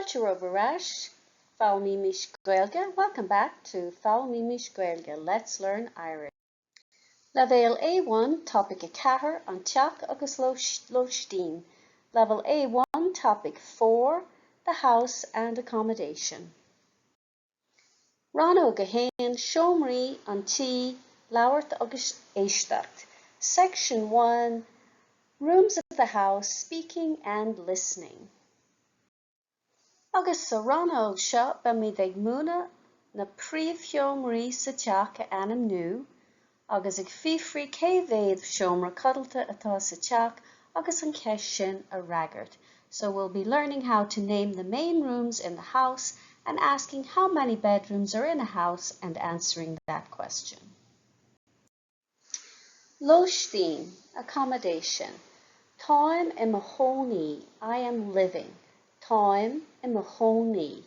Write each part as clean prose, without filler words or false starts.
Fáilte Robaraj, Fáil Mímis Gaeilge. Welcome back to Fáil Mímis Gaeilge. Let's learn Irish. Level A1, topic a cahar an teach agus loistín. Level A1, topic 4, the house and accommodation. Rannóg Seomraí an Labhairt agus éisteacht. Section 1, rooms of the house, speaking and listening. Agus sa Rannóg seo ba mi ag múna na príomh-Seomraí sa teach a anam nu, agus ag fifrí céimhéad seomra cuddalta atá sa teach agus an ceist sin a ragart. So we'll be learning how to name the main rooms in the house and asking how many bedrooms are in a house and answering that question. Loistín, accommodation. Táim I mahóní, I am living. Táim I mahóní.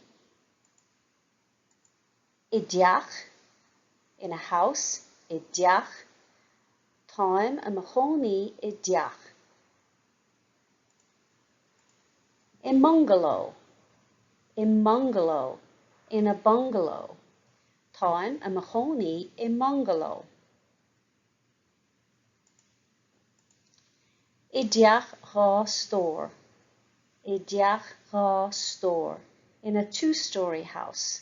Isteacht, in a house, isteacht. Táim I mahóní isteacht. In bungalow, in bungalow, in a bungalow. Táim I mahóní in bungalow. Isteacht rá store, isteacht rá store, in a two-story house.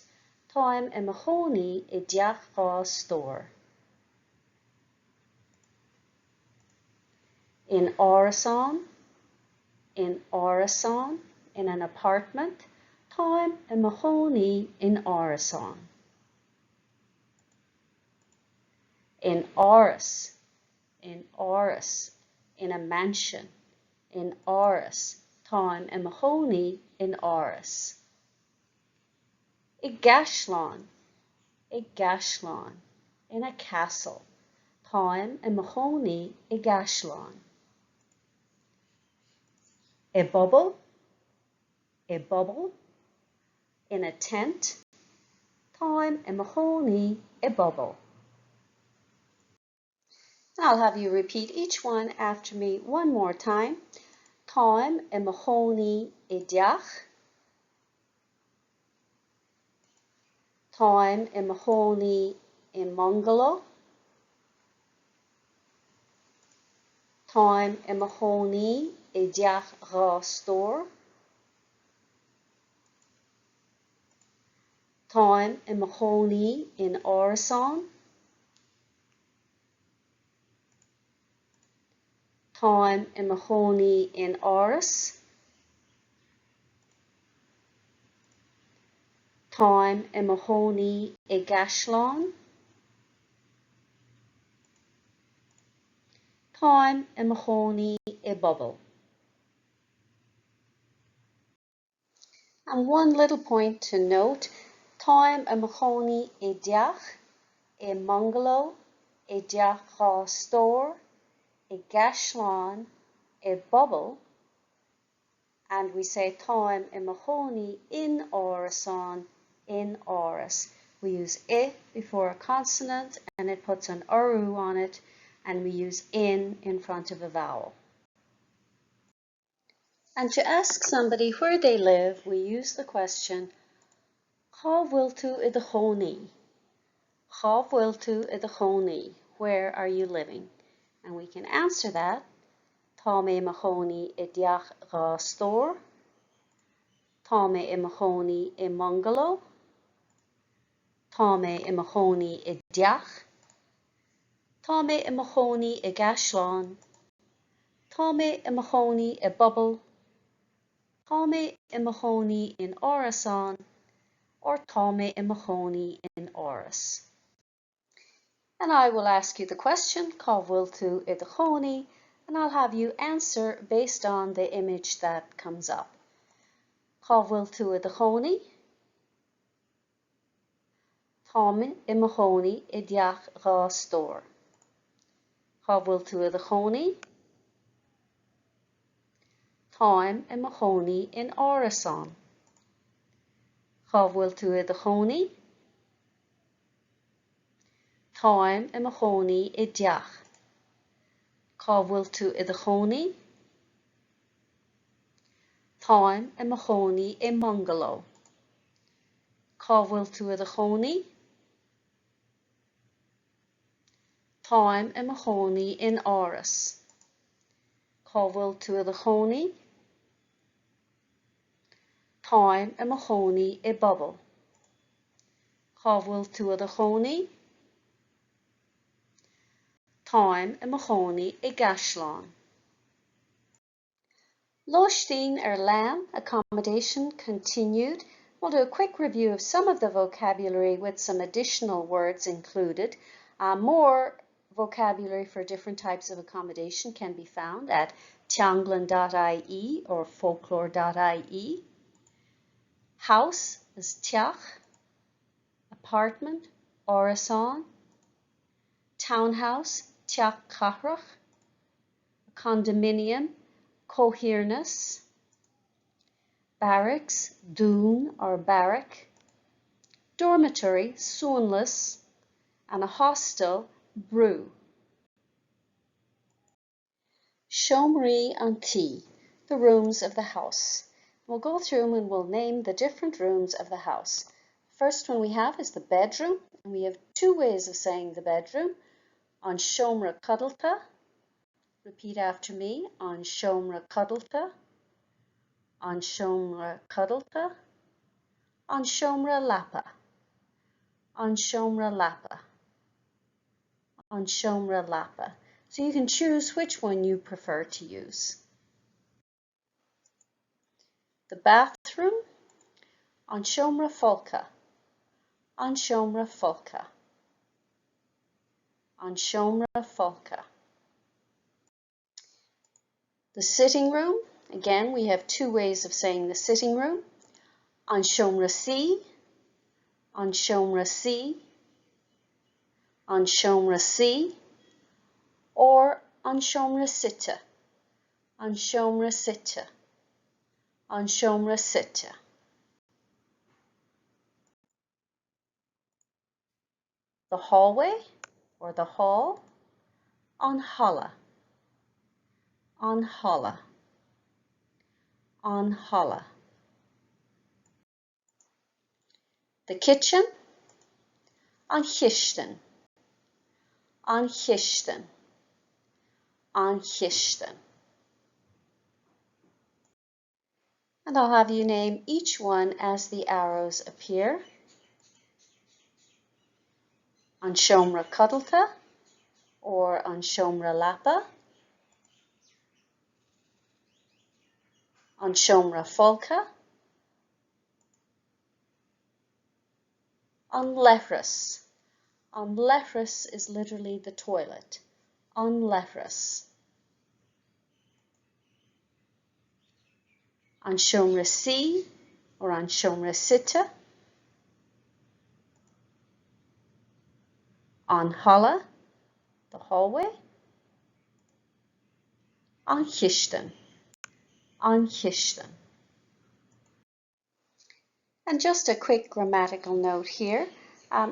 Táim I mahóní isteacht rá store. In árasán, in árasán, in an apartment. Táim I mahóní in árasán. In áras, in áras, in a mansion. In áras. Táim I mahóní in áras. I gceaslán, in a castle. Táim I mahóní I gceaslán. I bubble, in a tent. Táim I mahóní I bubble. I'll have you repeat each one after me one more time. Táim I mahóní isteacht. Táim I mahóní in bungalow. Táim I mahóní isteacht rá store. Táim I mahóní in árasán. Táim I mahóní in áras. Táim I mahóní I gceaslán. Táim I mahóní I bubble. And one little point to note, táim I mahóní isteacht, I bungalow, isteacht rá store, I gceaslán, I bubble, and we say táim I mahóní in árasán, in áras. We use I before a consonant and it puts an uru on it, and we use in front of a vowel. And to ask somebody where they live, we use the question, Cá bhfuil tú I do chónaí? Cá bhfuil tú I do chónaí? Where are you living? And we can answer that. Tá mé mahóní isteacht rá store. Tá mé mahóní I bungalow. Tá mé mahóní isteacht. Tá mé mahóní I gceaslán. Tá mé mahóní I bubble. Tá mé mahóní in árasán. Or tá mé mahóní in áras. And I will ask you the question, Cá bhfuil tú I do chónaí, and I'll have you answer based on the image that comes up. Cá bhfuil tú I do chónaí? Táim I mahóní isteacht rá store. Cá bhfuil tú I do chónaí? Táim I mahóní in árasán. Cá bhfuil tú I do chónaí? Táim I mahóní isteacht. Cá bhfuil tú I do chónaí? Táim I mo chónaí I bungalow. Cá bhfuil tú I do chónaí? Táim I mo chónaí in áras. Cá bhfuil tú I do chónaí? Táim I mo chónaí I bobal. Cá bhfuil tú I do chónaí? Táim I mo chónaí I gceisleán. Lóistín lamb, accommodation continued. We'll do a quick review of some of the vocabulary with some additional words included. More vocabulary for different types of accommodation can be found at teaghlach.ie or folklore.ie. House is teach, apartment, orasán, townhouse, teaghlach, condominium, coherence, barracks, dún or barrack, dormitory, suonlas, and a hostel, brew. Seomraí an tí, the rooms of the house. We'll go through and we'll name the different rooms of the house. First one we have is the bedroom, and we have two ways of saying the bedroom. An seomra cuddalta. Repeat after me. An seomra cuddalta. An seomra cuddalta. An seomra lappa. An seomra lappa. An seomra lappa. So you can choose which one you prefer to use. The bathroom, an seomra folca. An seomra folca. An seomra folca. The sitting room, again we have two ways of saying the sitting room. An seomra sí, an seomra sí, an seomra sí, or an seomra sita, an seomra sita, an seomra sita. The hallway or the hall, an hala, an hala, an hala. The kitchen, an chiisten, an chiisten, an chiisten. And I'll have you name each one as the arrows appear. An seomra cuddalta or an seomra lappa. An seomra folca. An leithris. An leithris is literally the toilet. An leithris. An seomra sí or an seomra sita. An hala, the hallway. An chiisten. An chiisten. And just a quick grammatical note here.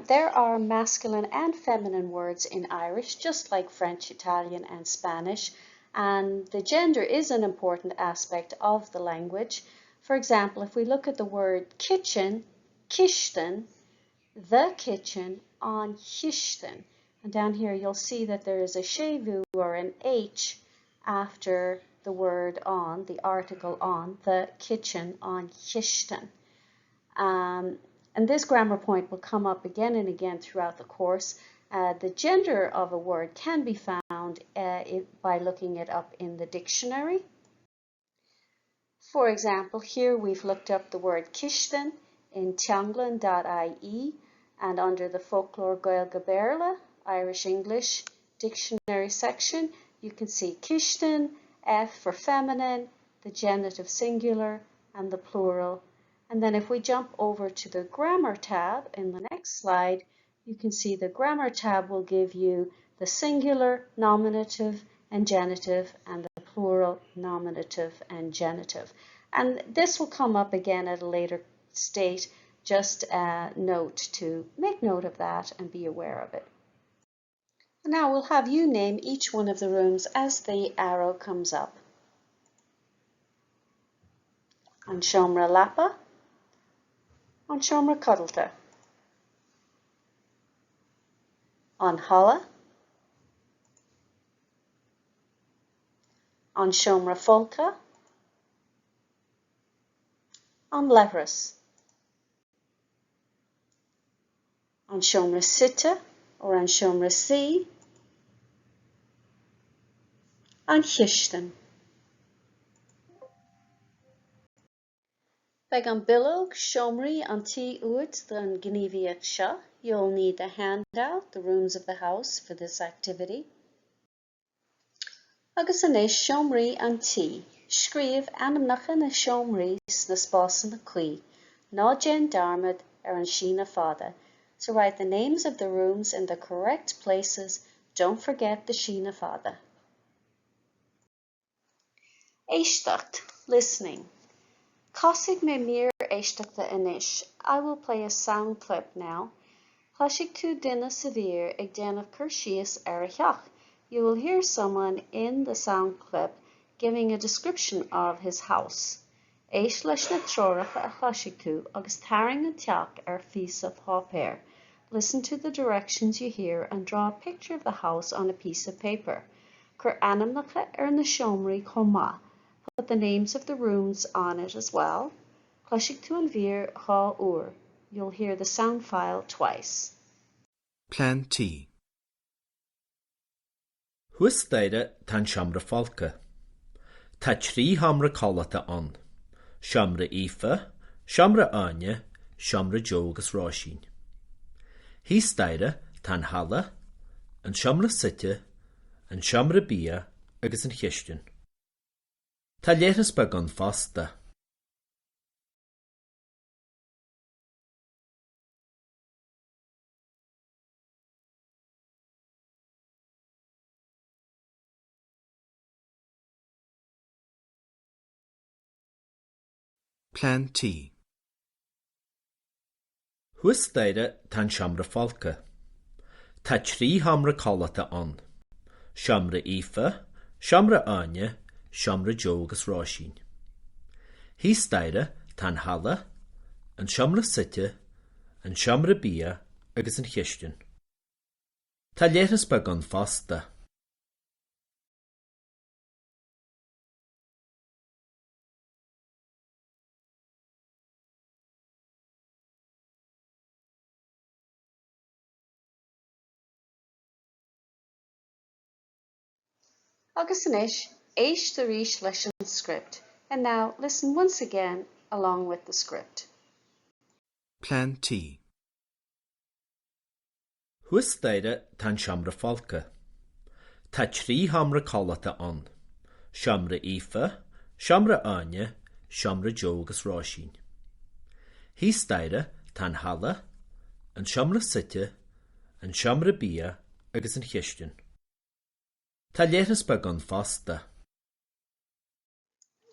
There are masculine and feminine words in Irish, just like French, Italian, and Spanish, and the gender is an important aspect of the language. For example, if we look at the word kitchen, kishten, the kitchen, an chiisten. And down here you'll see that there is a shevu or an H after the word on, the article on, the kitchen, an chiisten. And this grammar point will come up again and again throughout the course. The gender of a word can be found by looking it up in the dictionary. For example, here we've looked up the word kishten in teaghlach.ie, and under the Folklore Gaeilge Irish English dictionary section, you can see kishten, F for feminine, the genitive singular, and the plural. And then if we jump over to the grammar tab in the next slide, you can see the grammar tab will give you the singular, nominative, and genitive, and the plural, nominative, and genitive. And this will come up again at a later state. Just a note to make note of that and be aware of it. Now we'll have you name each one of the rooms as the arrow comes up. an seomra lapa, an seomra cuddalta, an holla, an seomra folca, an lehrus, an seomra sita or an seomra si, an chiistin. Beag an bilog Seomraí an tí uait den gníomhaíocht seo, you'll need a handout, the rooms of the house for this activity. Agus anis Seomraí an tí, scríomh anamnacha na Seomraí na spásan na cuí, ná Jen Darmad ar an sína fada. To write the names of the rooms in the correct places, don't forget the sína fada. Éisteacht, listening. Cosig me mir éisteachta inis. I will play a sound clip now. Cosig tú dinna severe ag déanamh Teastas Eorpach. You will hear someone in the sound clip giving a description of his house. Éis leis na troracha a cosig tú agus taring an teach ar fís of hopéir. Listen to the directions you hear and draw a picture of the house on a piece of paper. Cur anamnacha ar na Seomraí chomá. Put the names of the rooms on it as well. Cosig tú an bhír dhá uair. You'll hear the sound file twice. Plan T. Úsáide tan seomra folca. Tá trí seomra cáilteachta an. Seomra íofa, seomra áine, seomra jo agus ráisín. Híostáide tan halla, an seomra site, an seomra bia agus an chiistin. Tá léithreas beag an fásta. Plan T. Úsáide tan seomra folca. Tá trí seomra cáilteachta an. Seomra íofa, seomra áine, seomra jo agus ráisín. Híostáide tan halla, an seomra site, an seomra bia agus an chiistin. Tá léithreas beag an fásta. Agus anis, éis the ríis leis an script. And now listen once again along with the script. Plan T. Úsáide tan seomra folca. Tá trí seomra cáilteachta an. Seomra íofa, seomra áine, seomra jo agus ráisín. Híostáide tan halla, an seomra site, an seomra bia agus an chiistin. Tá léithreas beag an fásta.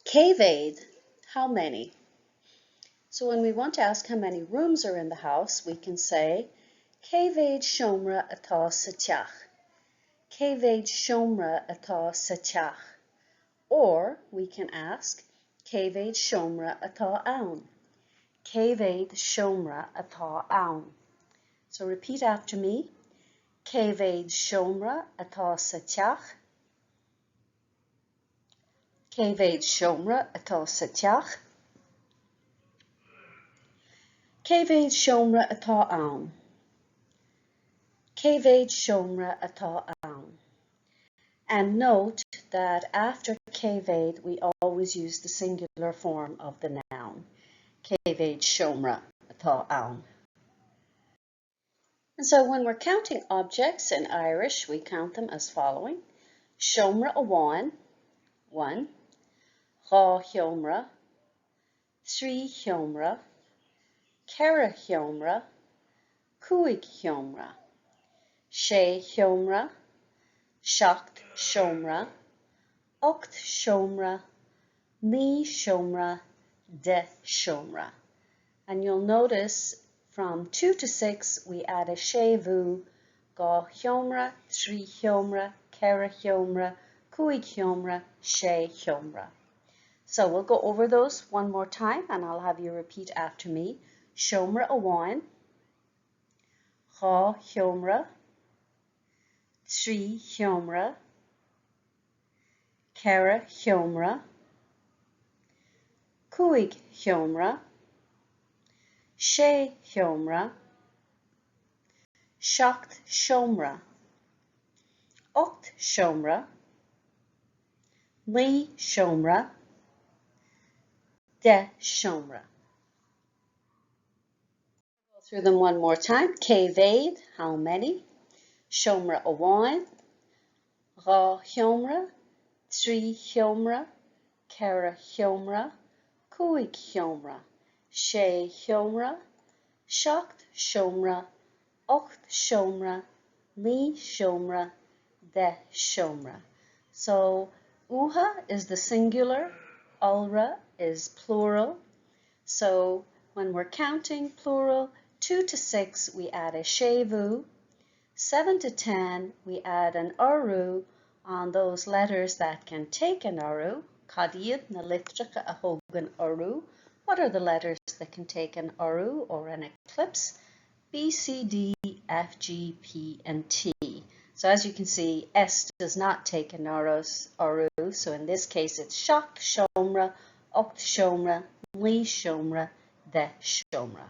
Cead, how many? So when we want to ask how many rooms are in the house, we can say Cead seomra atá sa teach. Cead seomra atá sa teach. Or we can ask Cead seomra atá ann. Cead seomra atá ann. So repeat after me. Cead seomra atá sa teach. Cead seomra atá sa teach. Cead seomra atá ann. Cead seomra atá ann. And note that after cead we always use the singular form of the noun. Cead seomra atá ann. And so when we're counting objects in Irish, we count them as following. Seomra amháin, 1. Dhá seomra, 3 seomra, 4 seomra, 5 seomra, 6 seomra, 7 seomra, 8 seomra, 9 seomra, 10 seomra. And you'll notice from 2 to 6 we add a séimhiú, 2 seomra, 3 seomra, 4 seomra, 5 seomra, 6 seomra. So we'll go over those one more time and I'll have you repeat after me. Seomra amháin, dhá seomra, trí seomra, ceithre seomra, cúig seomra, sé seomra, seacht seomra, ocht seomra, naoi seomra, 10 seomra. Go through them one more time. Cead, how many? Seomra amháin, dhá seomra, trí seomra, ceithre seomra, cúig seomra, sé seomra, seacht seomra, ocht seomra, naoi seomra, 10 seomra. So uha is the singular, ulra is plural. So when we're counting plural, 2 to 6 we add a shevu, 7 to 10 we add an aru on those letters that can take an aru. Cadiad na litricha a hogan aru. What are the letters that can take an aru or an eclipse? B, C, D, F, G, P, and T. So as you can see, S does not take an aru, so in this case it's seacht seomra, ocht seomra, naoi seomra, 10 seomra.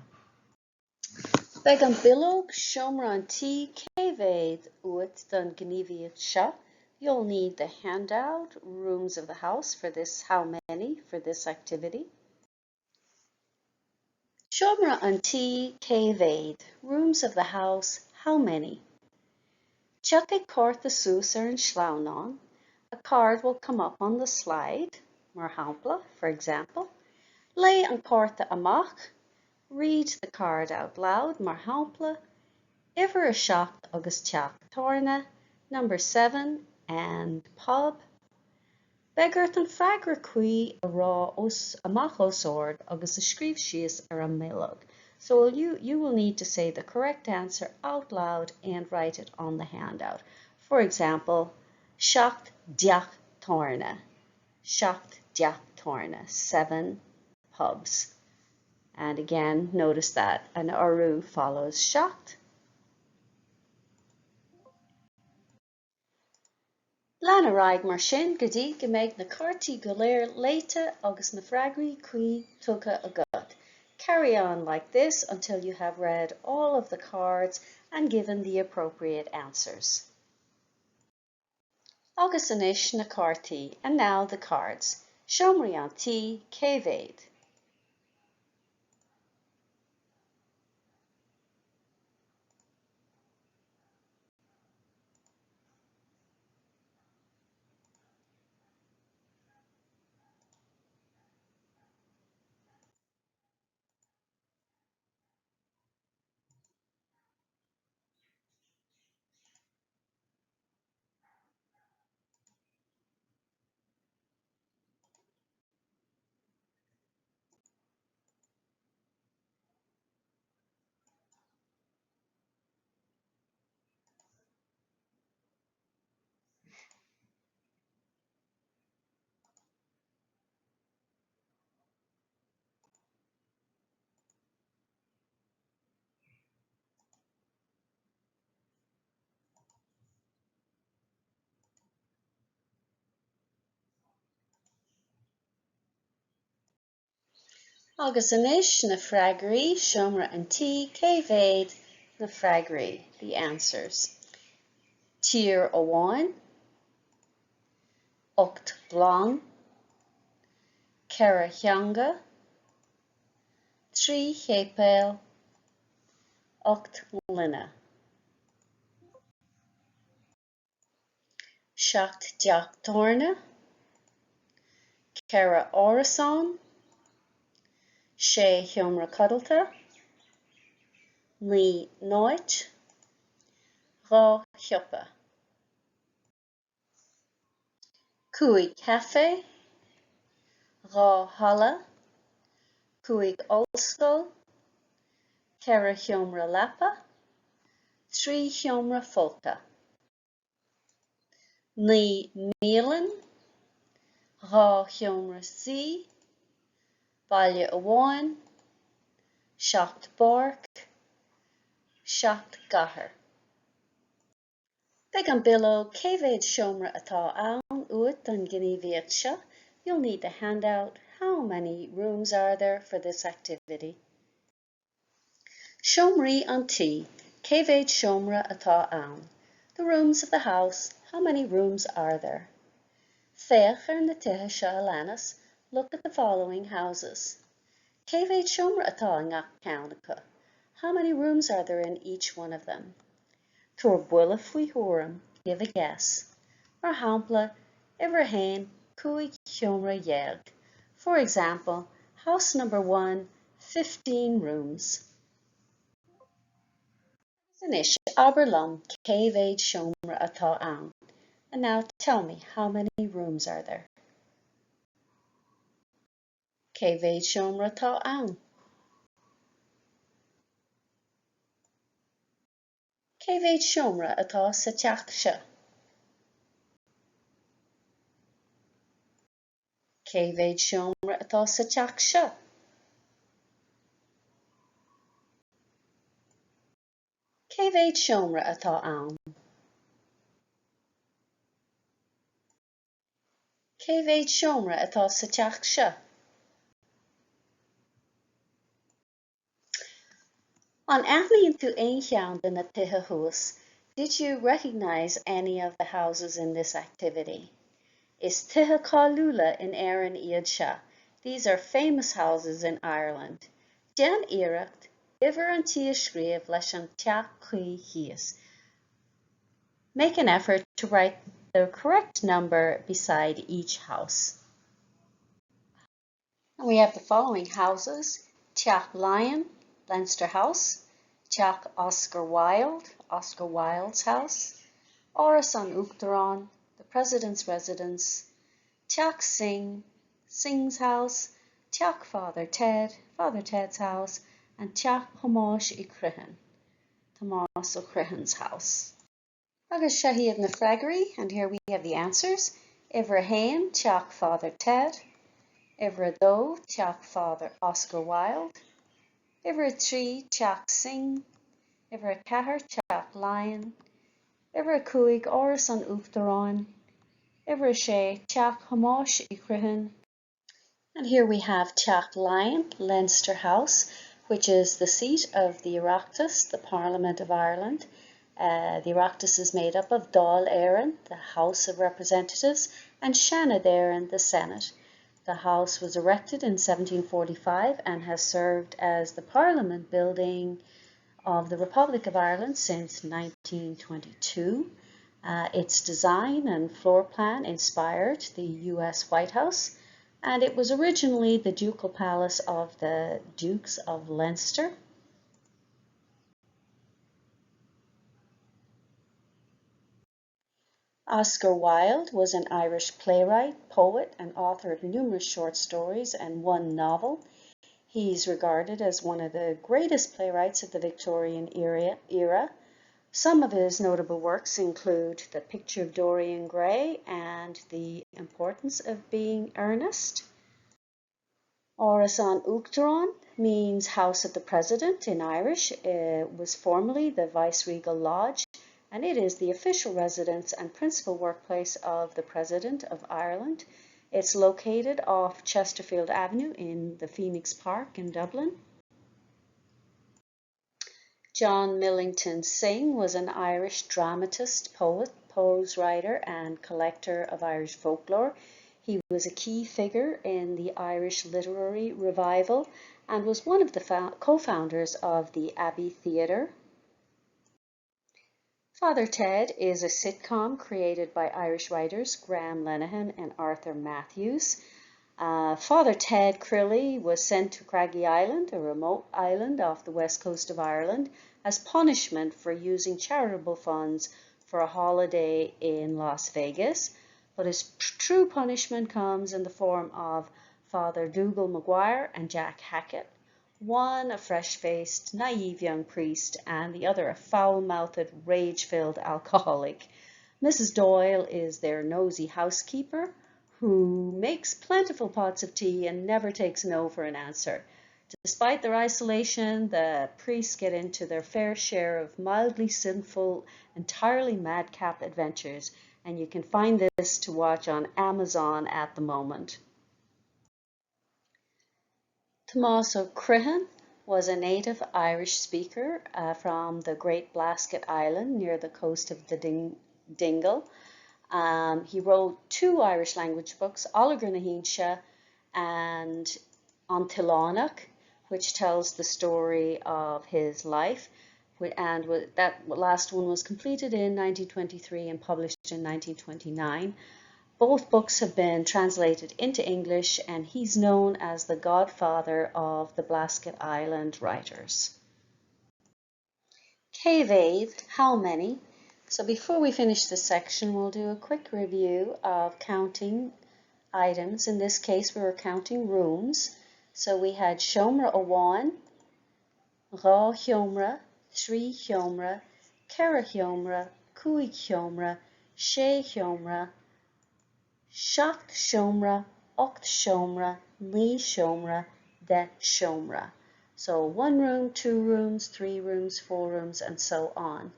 Beag an bilóg seomra an tí céad uait don gníomhaíocht seo. You'll need the handout, Rooms of the House, for this how many, for this activity. Seomra an tí céad, Rooms of the House, how many? Check a card the sús ar an sláánán. A card will come up on the slide, mar hampla, for example. Lay an carta amach. Read the card out loud, mar hampla. Iver a seacht agus teach torna, number 7, and pub. Begart an freagra cuí a rá os amach os ord agus a scríb síos ar a millog. So you will need to say the correct answer out loud and write it on the handout. For example, seacht deach torna. Seacht deach torna, 7 pubs. And again, notice that an aru follows seacht. Lean raig mar sin go dtí go mbeidh na cartaí go léir léite agus na freagraí cuí tucha agat. Carry on like this until you have read all of the cards and given the appropriate answers. Agus inis na cartaí, and now the cards. Seomraí an tí céad. Agus inis na freagraí, seomra an tí céad na freagraí, the answers. Tír amháin, ocht blanc, ceithre theanga, trí chéipéal, ocht linne. Seacht deach torna, ceithre árasán, sé seomra codalta, naoi náit, dhá thiopa. Cúig cafe, dhá hala, cúig ollscoil, ceithre seomra leapa, trí seomra folta. Naoi mílean, Rá Seomraí, baile amháin, seacht barc, seacht gcathair. Beidh an billow céimhéad seomra atá ann uait don gníomhaíocht seo. You'll need the handout. How many rooms are there for this activity? Seomraí an tí, céimhéad seomra atá ann. The rooms of the house. How many rooms are there? Féach ar na tithe seo a leannas. Look at the following houses. Céimhéad seomra atá in ngach ceannacha. How many rooms are there in each one of them? Tuair buile faoi thuairim, give a guess. Mar shampla, uimhir hain, cúig seomra dheag. For example, house number 1, 15 rooms. Finish Aberlum, céimhéad seomra atá ann. And now tell me, how many rooms are there? Céimhéad seomra atá ann. Céimhéad seomra atá sa teach seo. Céimhéad seomra atá sa teach seo. Céimhéad seomra atá ann. Céimhéad seomra atá sa teach seo. An aithníonn tú aon cheann de na tithe thuas. Did you recognize any of the houses in this activity? Is tithe cáiliúla in éireann iad seo. These are famous houses in Ireland. Dean éireacht, uimhir an tí a scríobh leis an teach chuí thíos. Make an effort to write the correct number beside each house. And we have the following houses: Teaghlach, Leinster House; Teach Oscar Wilde's house; Áras an Uachtaráin, the President's residence; Teach Sing's house; Teach Father Ted's house; and Teach Thomas O'Crihan's house. Agus Shahid na Fregery, and here we have the answers. Uimhir hain, Teach Father Ted; uimhir dó, Teach Father Oscar Wilde; uimhir trí, Teach Sing; uimhir chathair, Teach Lion; uimhir cúig, Áras an Uachtaráin; uimhir sé, Teach Thomas O'Crihan. And here we have Teaghlach, Leinster House, which is the seat of the Oireachtas, the Parliament of Ireland. The Oireachtas is made up of Dáil Éireann, the House of Representatives, and Seanad Éireann, the Senate. The house was erected in 1745 and has served as the Parliament building of the Republic of Ireland since 1922. Its design and floor plan inspired the US White House, and it was originally the ducal palace of the Dukes of Leinster. Oscar Wilde was an Irish playwright, poet, and author of numerous short stories and one novel. He's regarded as one of the greatest playwrights of the Victorian era. Some of his notable works include The Picture of Dorian Gray and The Importance of Being Earnest. Áras an Uachtaráin means House of the President in Irish. It was formerly the Viceregal Lodge, and it is the official residence and principal workplace of the President of Ireland. It's located off Chesterfield Avenue in the Phoenix Park in Dublin. John Millington Synge was an Irish dramatist, poet, prose writer, and collector of Irish folklore. He was a key figure in the Irish literary revival and was one of the co-founders of the Abbey Theatre. Father Ted is a sitcom created by Irish writers Graham Lenihan and Arthur Matthews. Father Ted Crilly was sent to Craggy Island, a remote island off the west coast of Ireland, as punishment for using charitable funds for a holiday in Las Vegas. But his true punishment comes in the form of Father Dougal Maguire and Jack Hackett, one a fresh-faced, naive young priest, and the other a foul-mouthed, rage-filled alcoholic. Mrs. Doyle is their nosy housekeeper, who makes plentiful pots of tea and never takes no for an answer. Despite their isolation, the priests get into their fair share of mildly sinful, entirely madcap adventures, and you can find this to watch on Amazon at the moment. Tomás Ó Cruthain was a native Irish speaker from the Great Blasket Island near the coast of the Dingle. He wrote 2 Irish language books, Olga na Hínseo and An Teaghlach, which tells the story of his life, and that last one was completed in 1923 and published in 1929. Both books have been translated into English, and he's known as the godfather of the Blasket Island writers. Cead, how many? So before we finish this section, we'll do a quick review of counting items. In this case, we were counting rooms. So we had Seomra Amháin, Rá Seomra, Trí Seomra, Ceithre Seomra, Cúig Seomra, Sé Seomra, Seacht Seomra, Ocht Seomra, Ní Seomra, De Seomra. So 1 room, 2 rooms, 3 rooms, 4 rooms, and so on.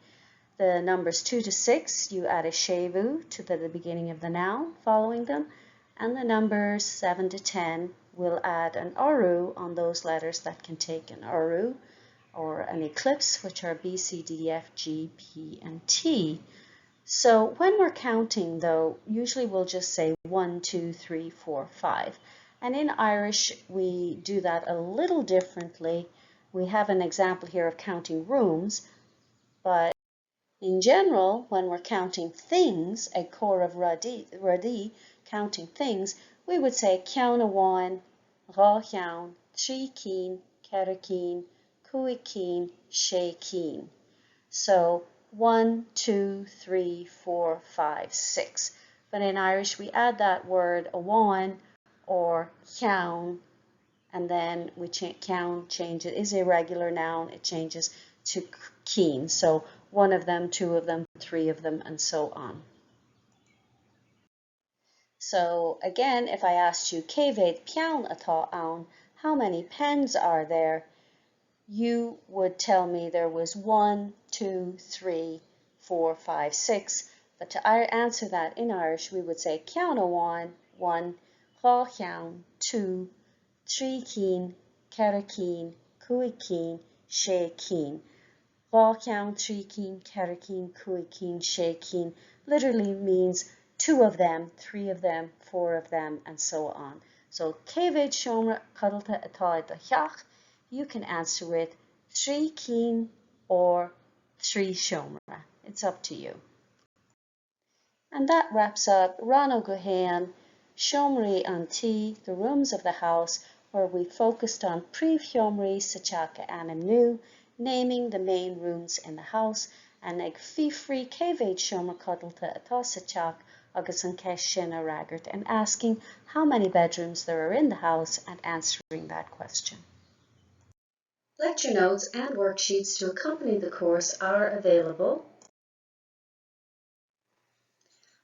The numbers 2 to 6, you add a séimhiú to the beginning of the noun following them, and the numbers 7 to 10 will add an orú on those letters that can take an orú or an eclipse, which are B, C, D, F, G, P, and T. So when we're counting, though, usually we'll just say 1, 2, 3, 4, 5. And in Irish, we do that a little differently. We have an example here of counting rooms, but in general, when we're counting things, a core of rudí, counting things, we would say ceann amháin, rá ceann, trí cín, ceithre cín, cúig cín, sé cín. So 1, 2, 3, 4, 5, 6. But in Irish, we add that word amháin or ceann, and then ceann changes, is a regular noun, it changes to cín. So 1 of them, 2 of them, 3 of them, and so on. So again, if I asked you, Cead peann atá ann, how many pens are there? You would tell me there was 1, 2, 3, 4, 5, 6. But to answer that in Irish, we would say ceann amháin, 1, rá ceann, 2, trí cín, ceithre cín, cúig cín, sé cín. Rá ceann, trí cín, ceithre cín, cúig cín, sé cín literally means 2 of them, 3 of them, 4 of them, and so on. So Cead Seomra Cuddalta atá do Teaghlach, you can answer with 3 cín or 3 Seomra. It's up to you. And that wraps up Rannóg Seomraí an Tí, the rooms of the house, where we focused on Seomraí sa teacha anam nu, naming the main rooms in the house, and ag fifrí Cead Seomra Cuddalta atá sa teach agus an ceist sin a Ragart, and asking how many bedrooms there are in the house and answering that question. Lecture notes and worksheets to accompany the course are available,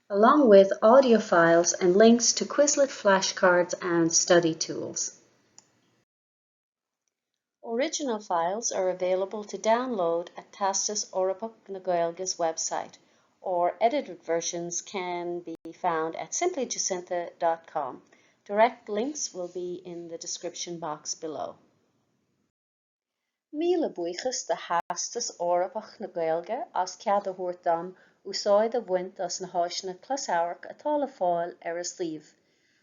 along with audio files and links to Quizlet flashcards and study tools. Original files are available to download at Theastas Eorpach na Gaeilge's website, or edited versions can be found at simplyjacinta.com. Direct links will be in the description box below. Míle buíochas de Theastas Eorpach na Gaeilge as cead a thabhairt dom úsáid a bhaint as na háiseanna closamhairc atá le fáil ar a sliomh.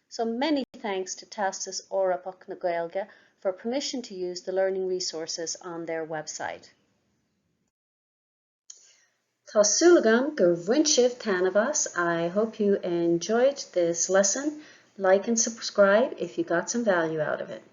So many thanks to Theastas Eorpach na Gaeilge for permission to use the learning resources on their website. Tá súlagam gur bhain sibh tanavas. I hope you enjoyed this lesson. Like and subscribe if you got some value out of it.